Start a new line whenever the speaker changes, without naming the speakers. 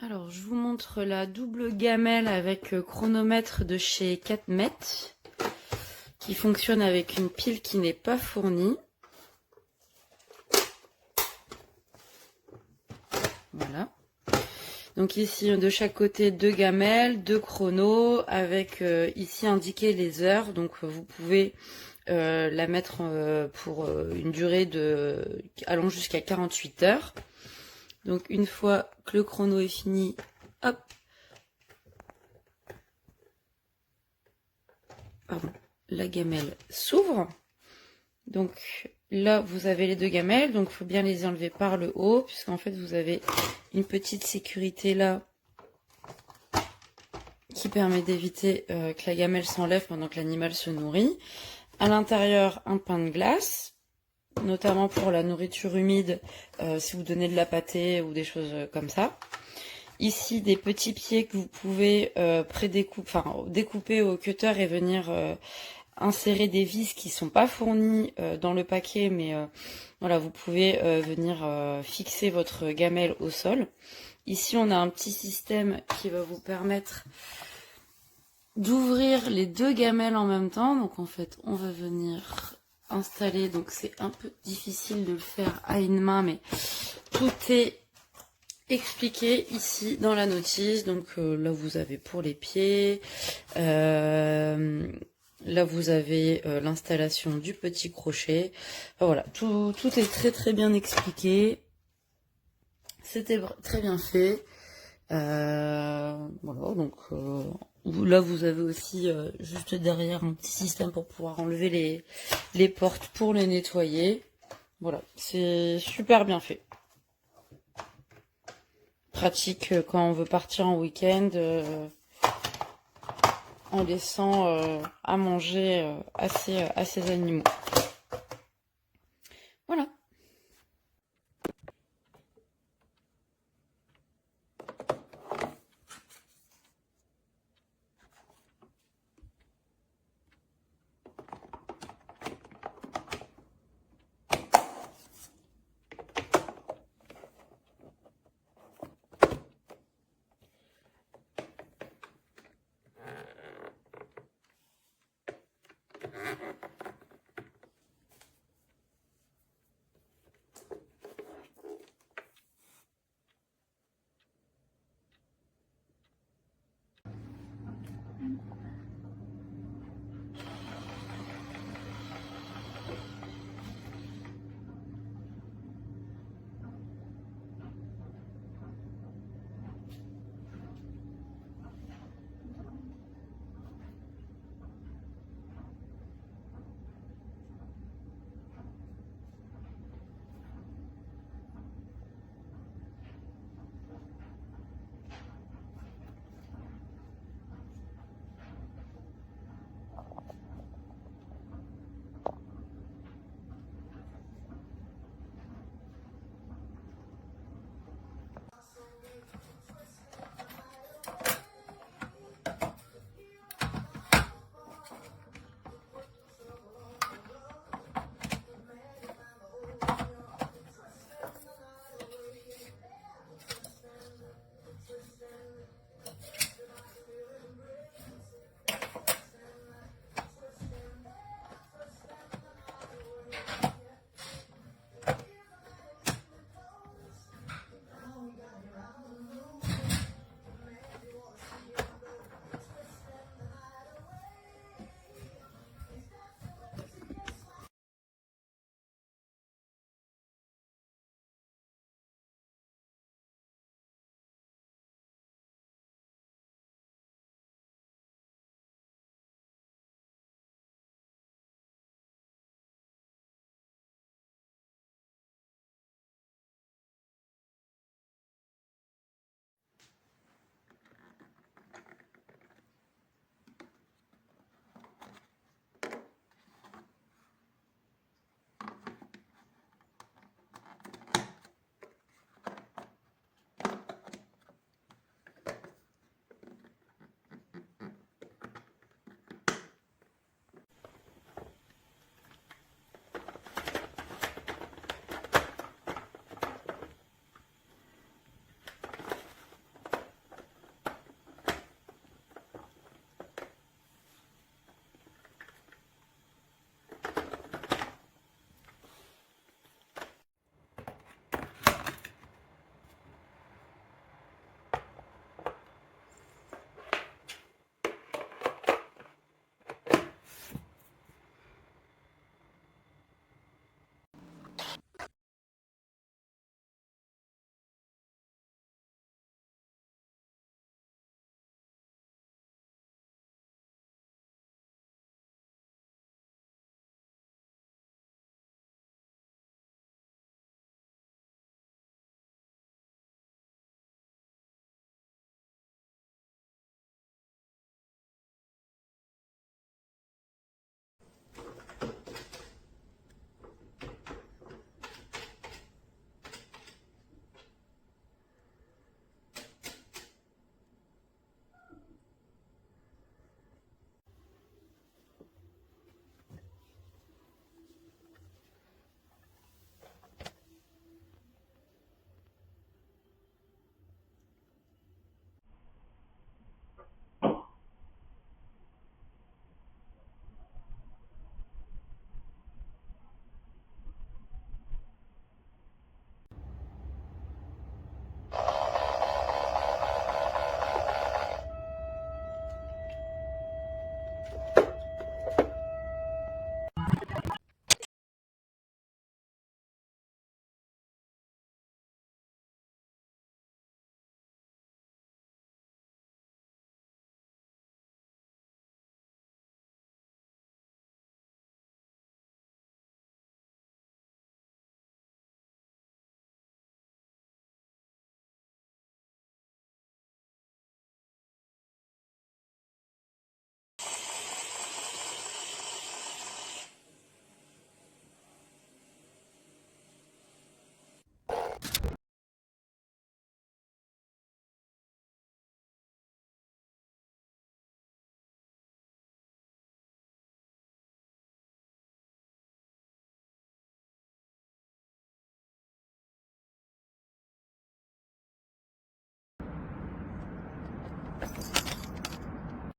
Alors, je vous montre la double gamelle avec chronomètre de chez Catmet, qui fonctionne avec une pile qui n'est pas fournie. Voilà. Donc ici, de chaque côté, 2 gamelles, 2 chronos, avec ici indiqué les heures. Donc vous pouvez la mettre pour une durée allant jusqu'à 48 heures. Donc une fois que le chrono est fini, hop, pardon, la gamelle s'ouvre. Donc là, vous avez les 2 gamelles, donc il faut bien les enlever par le haut, puisqu'en fait, vous avez une petite sécurité là qui permet d'éviter que la gamelle s'enlève pendant que l'animal se nourrit. À l'intérieur, un pain de glace, notamment pour la nourriture humide, si vous donnez de la pâtée ou des choses comme ça. Ici, des petits pieds que vous pouvez découper au cutter et venir insérer des vis qui sont pas fournies dans le paquet, mais voilà, vous pouvez venir fixer votre gamelle au sol. Ici, on a un petit système qui va vous permettre d'ouvrir les 2 gamelles en même temps. Donc en fait, on va venir installer, donc c'est un peu difficile de le faire à une main, mais tout est expliqué ici dans la notice. Donc là vous avez pour les pieds, là vous avez l'installation du petit crochet. Enfin, voilà, tout est très très bien expliqué. C'était très bien fait. Voilà, donc là vous avez aussi juste derrière un petit système pour pouvoir enlever les portes pour les nettoyer. Voilà, c'est super bien fait. Pratique quand on veut partir en week-end en laissant à manger à ses animaux.